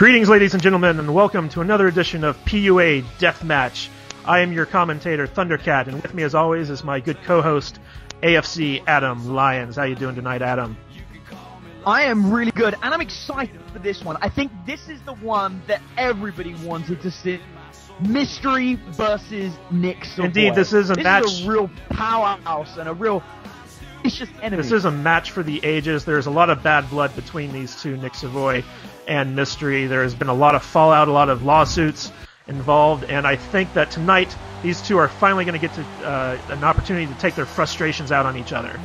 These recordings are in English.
Greetings, ladies and gentlemen, and welcome to another edition of PUA Deathmatch. I am your commentator, Thundercat, and with me, as always, is my good co-host, AFC Adam Lyons. How you doing tonight, Adam? I am really good, and I'm excited for this one. I think this is the one that everybody wanted to see. Mystery versus Nick Savoy. Indeed, this is a match. This is a real powerhouse and a real vicious enemy. This is a match for the ages. There's a lot of bad blood between these two, Nick Savoy and Mystery. There has been a lot of fallout, a lot of lawsuits involved, and I think that tonight these two are finally going to get to an opportunity to take their frustrations out on each other.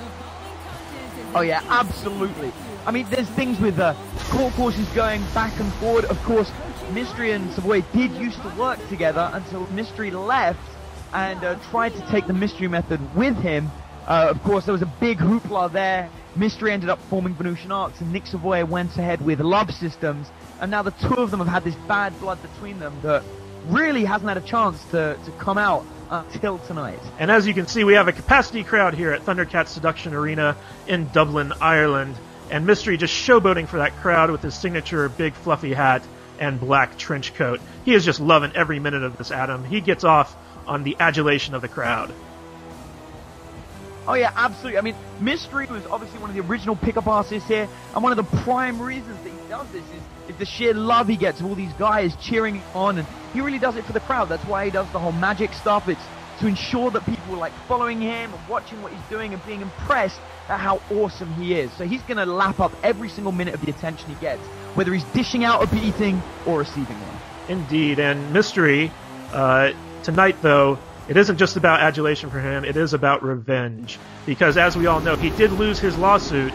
Oh yeah, absolutely. I mean, there's things with court cases going back and forward. Of course, Mystery and Savoy did used to work together until Mystery left and tried to take the Mystery method with him. Of course, there was a big hoopla there. Mystery ended up forming Venusian and Nick Savoy went ahead with Love Systems, and now the two of them have had this bad blood between them that really hasn't had a chance to come out until tonight. And as you can see, we have a capacity crowd here at Thundercat Seduction Arena in Dublin, Ireland, and Mystery just showboating for that crowd with his signature big fluffy hat and black trench coat. He is just loving every minute of this, Adam. He gets off on the adulation of the crowd. Oh yeah, absolutely. I mean, Mystery was obviously one of the original pickup artists here, and one of the prime reasons that he does this is the sheer love he gets of all these guys cheering on, and he really does it for the crowd. That's why he does the whole magic stuff. It's to ensure that people are like following him and watching what he's doing and being impressed at how awesome he is. So he's going to lap up every single minute of the attention he gets, whether he's dishing out a beating or receiving one. Indeed, and Mystery, tonight though, it isn't just about adulation for him, it is about revenge. Because as we all know, he did lose his lawsuit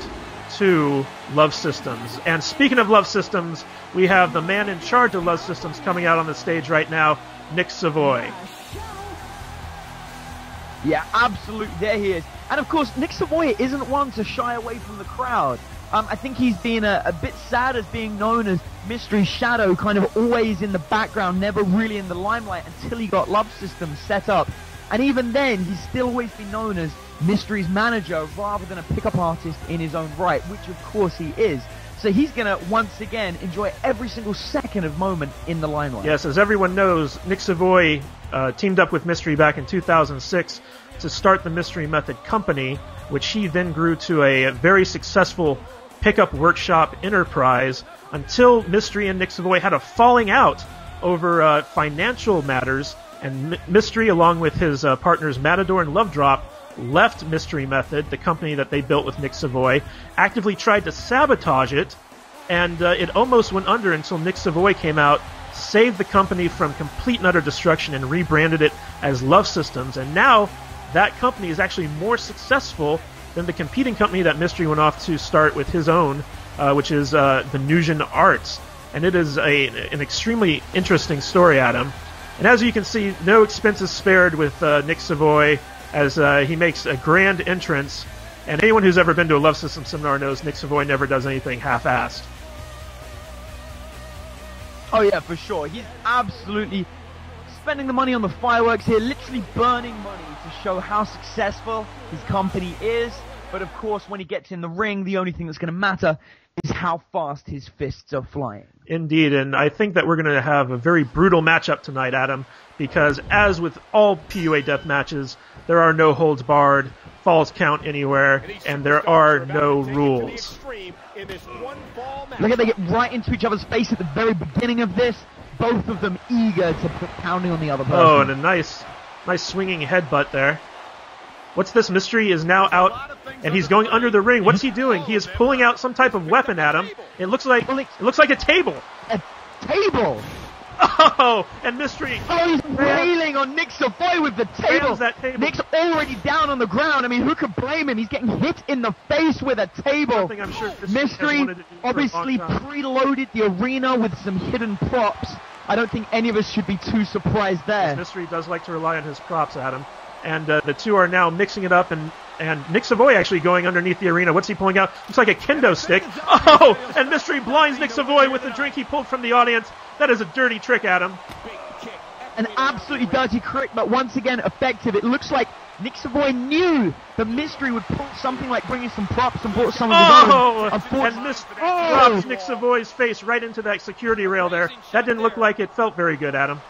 to Love Systems. And speaking of Love Systems, we have the man in charge of Love Systems coming out on the stage right now, Nick Savoy. Yeah, absolutely, there he is. And of course, Nick Savoy isn't one to shy away from the crowd. I think he's been a bit sad as being known as Mystery's shadow, kind of always in the background, never really in the limelight until he got Love Systems set up. And even then, he's still always been known as Mystery's manager rather than a pickup artist in his own right, which of course he is. So he's going to, once again, enjoy every single second of moment in the limelight. Yes, as everyone knows, Nick Savoy teamed up with Mystery back in 2006 to start the Mystery Method Company, which he then grew to a very successful pickup workshop enterprise until Mystery and Nick Savoy had a falling out over financial matters, and Mystery, along with his partners Matador and Love Drop, left Mystery Method, the company that they built with Nick Savoy, actively tried to sabotage it, and it almost went under until Nick Savoy came out, saved the company from complete and utter destruction, and rebranded it as Love Systems. And now that company is actually more successful than the competing company that Mystery went off to start with his own, which is Venusian Arts. And it is an extremely interesting story, Adam. And as you can see, no expenses spared with Nick Savoy, as he makes a grand entrance. And anyone who's ever been to a Love System seminar knows Nick Savoy never does anything half-assed. Oh yeah, for sure. He's absolutely spending the money on the fireworks here, literally burning money to show how successful his company is. But of course, when he gets in the ring, the only thing that's going to matter is how fast his fists are flying. Indeed, and I think that we're going to have a very brutal matchup tonight, Adam, because as with all PUA death matches, there are no holds barred, falls count anywhere, and there are no rules. Look at they get right into each other's face at the very beginning of this. Both of them eager to put pounding on the other person. Oh, and a nice swinging headbutt there. What's this? Mystery is now out, and he's going under the ring. What's he doing? He is pulling out some type of weapon at him. It looks like a table. A table? Oh, and Mystery. Oh, he's railing on Nick Savoy with the table. That table. Nick's already down on the ground. I mean, who could blame him? He's getting hit in the face with a table. I'm sure Mystery obviously preloaded the arena with some hidden props. I don't think any of us should be too surprised there. Mystery does like to rely on his props, Adam. And the two are now mixing it up, and Nick Savoy actually going underneath the arena. What's he pulling out? Looks like a kendo stick. Oh, and Mystery blinds Nick Savoy with the drink he pulled from the audience. That is a dirty trick, Adam. An absolutely dirty trick, but once again effective. It looks like Nick Savoy knew the Mystery would pull something like bringing some props and brought some of his own. And drops Nick Savoy's face right into that security rail there. That didn't look like it felt very good, Adam.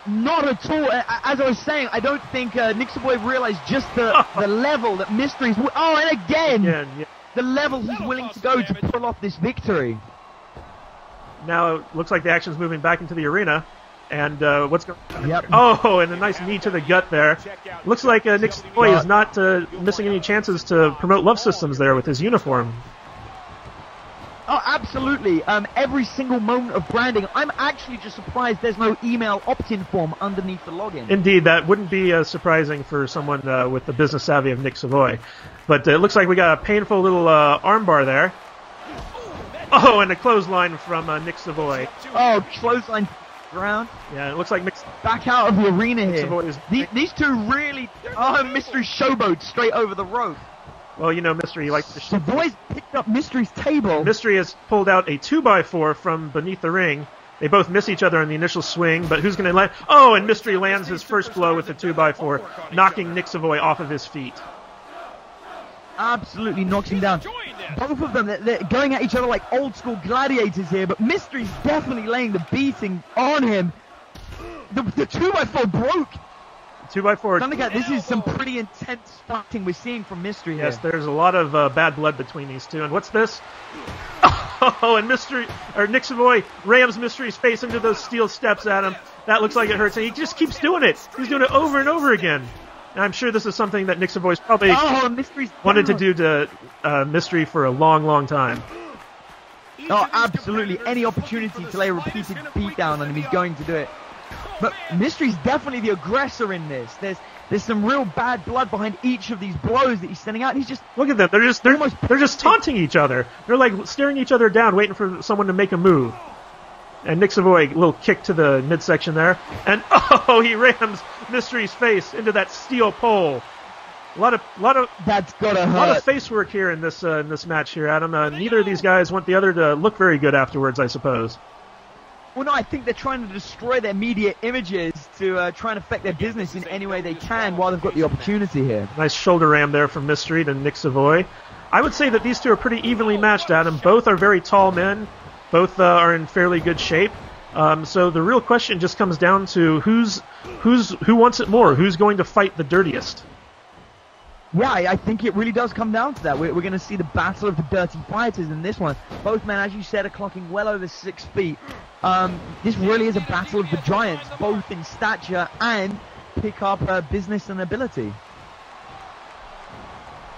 Not at all. As I was saying, I don't think Nick Savoy realized just the level that Mystery's... and again! The level he's willing to go to pull off this victory. Now it looks like the action's moving back into the arena. And what's going on? Yep. Oh, and a nice knee to the gut there. Looks like Nick Savoy is not missing any chances to promote love systems there with his uniform. Oh, absolutely. Every single moment of branding. I'm actually just surprised there's no email opt-in form underneath the login. Indeed, that wouldn't be surprising for someone with the business savvy of Nick Savoy. But it looks like we got a painful little armbar there. Oh, and a clothesline from Nick Savoy. Oh, clothesline ground. Yeah, it looks like back out of the arena Nick here. Savoy is... These two really... Oh, Mystery showboat straight over the rope. Well, you know, Mystery likes to... Savoy's picked up Mystery's table. Mystery has pulled out a 2x4 from beneath the ring. They both miss each other in the initial swing, but who's going to land? Oh, and Mystery lands his first blow with the 2x4, knocking Nick Savoy off of his feet. Absolutely knocks him down. Both of them, they're going at each other like old school gladiators here, but Mystery's definitely laying the beating on him. The 2x4 broke. 2x4. This is some pretty intense fighting we're seeing from Mystery here. Yes, there's a lot of bad blood between these two. And what's this? Oh, and Nick Savoy rams Mystery's face into those steel steps at him. That looks like it hurts, and he just keeps doing it. He's doing it over and over again. And I'm sure this is something that Nick Savoy's probably wanted to do to Mystery for a long, long time. Oh, absolutely. Any opportunity to lay a repeated beatdown on him, he's going to do it. But Mystery's definitely the aggressor in this. There's some real bad blood behind each of these blows that he's sending out. And he's just look at them. They're just taunting each other. They're like staring each other down, waiting for someone to make a move. And Nick Savoy, a little kick to the midsection there, and he rams Mystery's face into that steel pole. A lot of that's gotta hurt. A lot of face work here in this match here, Adam. Neither of these guys want the other to look very good afterwards, I suppose. Well, no, I think they're trying to destroy their media images to try and affect their business in any way they can while they've got the opportunity here. Nice shoulder ram there from Mystery to Nick Savoy. I would say that these two are pretty evenly matched, Adam. Both are very tall men. Both are in fairly good shape. So the real question just comes down to who wants it more? Who's going to fight the dirtiest? Yeah, I think it really does come down to that. We're going to see the battle of the dirty fighters in this one. Both men, as you said, are clocking well over 6 feet. This really is a battle of the giants, both in stature and pick up business and ability.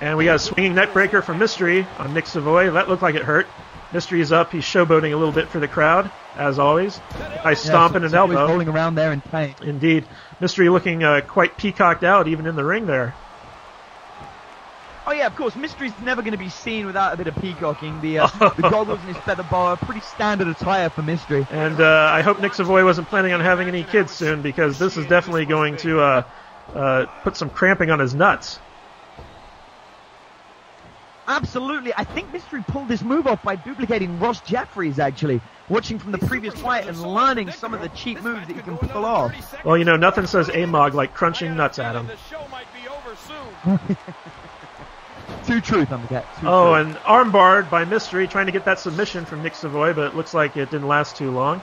And we got a swinging neck breaker from Mystery on Nick Savoy. That looked like it hurt. Mystery is up. He's showboating a little bit for the crowd, as always. Nice stomp and an elbow. Rolling around there in pain. Indeed. Mystery looking quite peacocked out, even in the ring there. Oh yeah, of course. Mystery's never going to be seen without a bit of peacocking. The goggles and his feather boa, pretty standard attire for Mystery. And I hope Nick Savoy wasn't planning on having any kids soon, because this is definitely going to put some cramping on his nuts. Absolutely. I think Mystery pulled this move off by duplicating Ross Jeffries, actually. Watching from the previous fight and learning some of the cheap moves that he can pull off. Well, you know, nothing says AMOG like crunching nuts at him. True truth, I'm the and armbarred by Mystery, trying to get that submission from Nick Savoy, but it looks like it didn't last too long.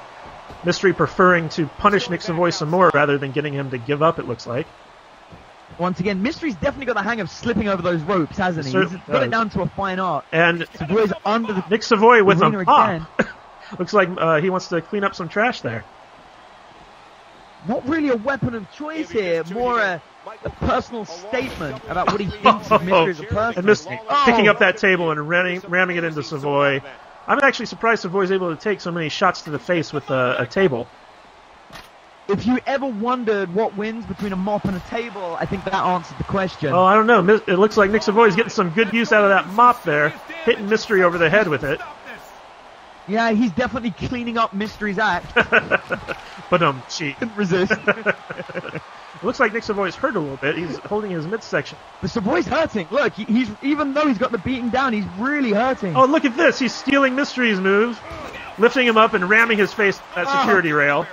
Mystery preferring to punish Nick Savoy some more rather than getting him to give up, it looks like. Once again, Mystery's definitely got the hang of slipping over those ropes, hasn't he? He's got it down to a fine art. And Savoy's under the Nick Savoy with a mop. Looks like he wants to clean up some trash there. Not really a weapon of choice here, more a personal statement about what he thinks of Mystery as a person. And Mystery picking up that table and ramming it into Savoy. I'm actually surprised Savoy's able to take so many shots to the face with a table. If you ever wondered what wins between a mop and a table, I think that answered the question. Oh, I don't know. It looks like Nick Savoy's getting some good use out of that mop there, hitting Mystery over the head with it. Yeah, he's definitely cleaning up Mystery's act. But she couldn't resist. It looks like Nick Savoy's hurt a little bit. He's holding his midsection. But Savoy's hurting. Look, he's even though he's got the beating down, he's really hurting. Oh, look at this. He's stealing Mystery's moves, lifting him up and ramming his face at that security rail.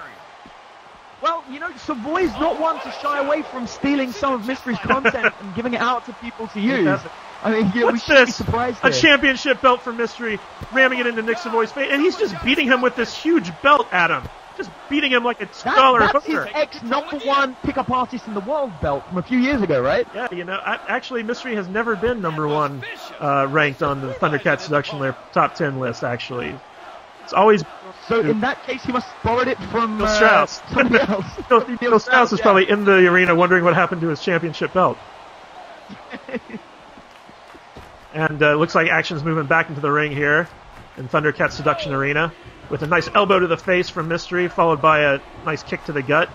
Well, you know, Savoy's not one to shy away from stealing some of Mystery's content and giving it out to people to use. I mean, yeah, we should be surprised A here. championship belt for Mystery, ramming it into Nick Savoy's face, and he's just beating him with this huge belt, Adam. Just beating him like a scholar That's hooker. his ex-number-1 pickup artist in the world belt from a few years ago, right? Yeah, you know, actually, Mystery has never been #1 ranked on the Thundercat Seduction Lair top 10 list, actually. It's always... So in that case, he must have borrowed it from Neil Strauss. somebody else. Neil Strauss is probably in the arena wondering what happened to his championship belt. And looks like action's moving back into the ring here in Thundercat Seduction Arena with a nice elbow to the face from Mystery, followed by a nice kick to the gut.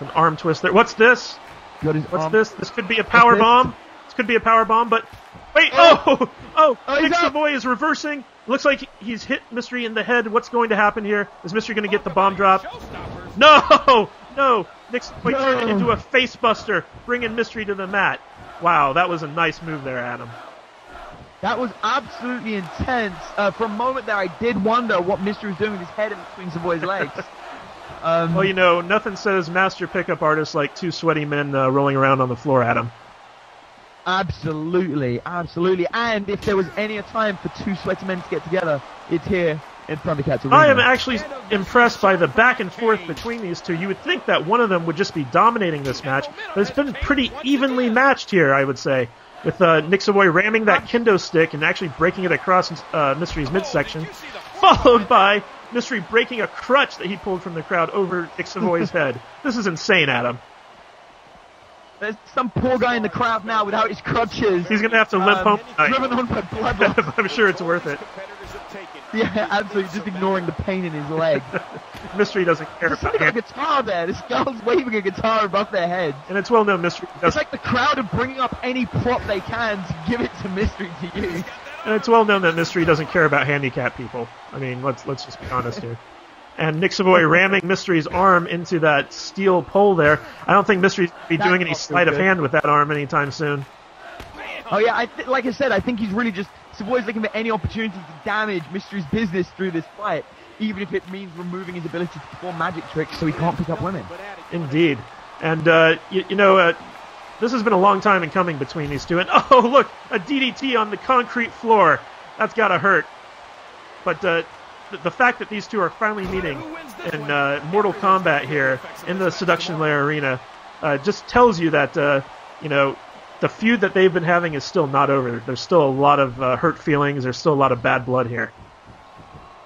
An arm twist there. What's this? What's this? This could be a power bomb. This could be a power bomb, but wait! Oh! Nick Savoy is reversing. Looks like he's hit Mystery in the head. What's going to happen here? Is Mystery going to get the bomb drop? No! Nick Savoy turned it into a face buster, bringing Mystery to the mat. Wow, that was a nice move there, Adam. That was absolutely intense. For a moment there, I did wonder what Mystery was doing with his head in between Savoy's legs. Well, you know, nothing says master pickup artist like two sweaty men rolling around on the floor, Adam. Absolutely. And if there was any time for two sweaty men to get together, it's here in Thundercats Arena. I am actually impressed by the back and forth between these two. You would think that one of them would just be dominating this match, but it's been pretty evenly matched here, I would say. With Nick Savoy ramming that kendo stick and actually breaking it across Mystery's midsection, followed by Mystery breaking a crutch that he pulled from the crowd over Nick Savoy's head. This is insane, Adam. There's some poor guy in the crowd now without his crutches. He's going to have to limp home tonight. Driven on by blood loss. I'm sure it's worth it. Yeah, absolutely. Just ignoring the pain in his leg. Mystery doesn't care about it. There's a guitar there. This girl's waving a guitar above their heads. And it's well known Mystery doesn't... It's like the crowd are bringing up any prop they can to give it to Mystery to use. And it's well known that Mystery doesn't care about handicapped people. I mean, let's just be honest here. And Nick Savoy ramming Mystery's arm into that steel pole there. I don't think Mystery's going to be doing any sleight of hand with that arm anytime soon. Oh yeah, like I said, I think he's really just... Savoy's looking for any opportunity to damage Mystery's business through this fight, even if it means removing his ability to perform magic tricks so he can't pick up women. Indeed. And, you know, this has been a long time in coming between these two. And, oh, look, a DDT on the concrete floor. That's got to hurt. But the fact that these two are finally meeting in Mortal Kombat here in the Seduction Lair Arena just tells you that, you know, the feud that they've been having is still not over. There's still a lot of hurt feelings. There's still a lot of bad blood here.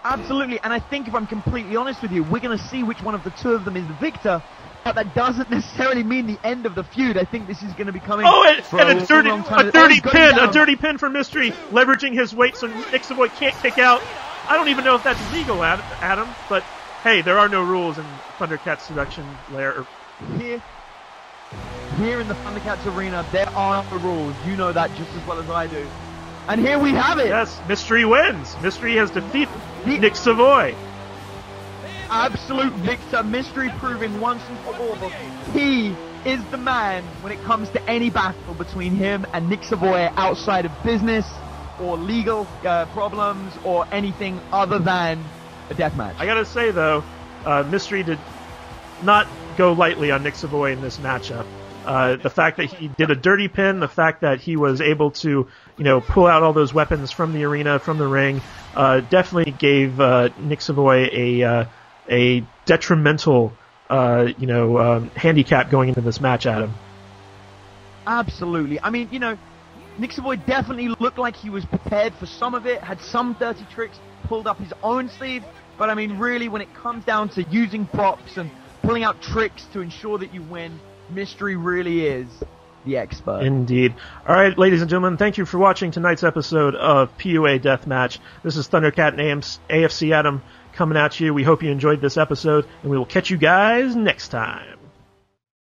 Absolutely, and I think if I'm completely honest with you, we're going to see which one of the two of them is the victor, but that doesn't necessarily mean the end of the feud. I think this is going to be coming for a dirty pin for Mystery, leveraging his weight so Nick Savoy can't kick out. I don't even know if that's legal, Adam, but hey, there are no rules in Thundercat Seduction Lair. Here in the Thundercats Arena, there are no rules. You know that just as well as I do. And here we have it! Yes, Mystery wins. Mystery has defeated Nick Savoy. Absolute victor. Mystery proving once and for all he is the man when it comes to any battle between him and Nick Savoy outside of business or legal problems or anything other than a death match. I gotta say, though, Mystery did not go lightly on Nick Savoy in this matchup. The fact that he did a dirty pin, the fact that he was able to, you know, pull out all those weapons from the arena, from the ring, definitely gave Nick Savoy a detrimental, you know, handicap going into this match, Adam. Absolutely. I mean, you know, Nick Savoy definitely looked like he was prepared for some of it, had some dirty tricks, pulled up his own sleeve, but I mean, really, when it comes down to using props and pulling out tricks to ensure that you win, Mystery really is the expert. Indeed. All right, ladies and gentlemen, thank you for watching tonight's episode of PUA Deathmatch. This is Thundercat and AFC Adam coming at you. We hope you enjoyed this episode, and we will catch you guys next time.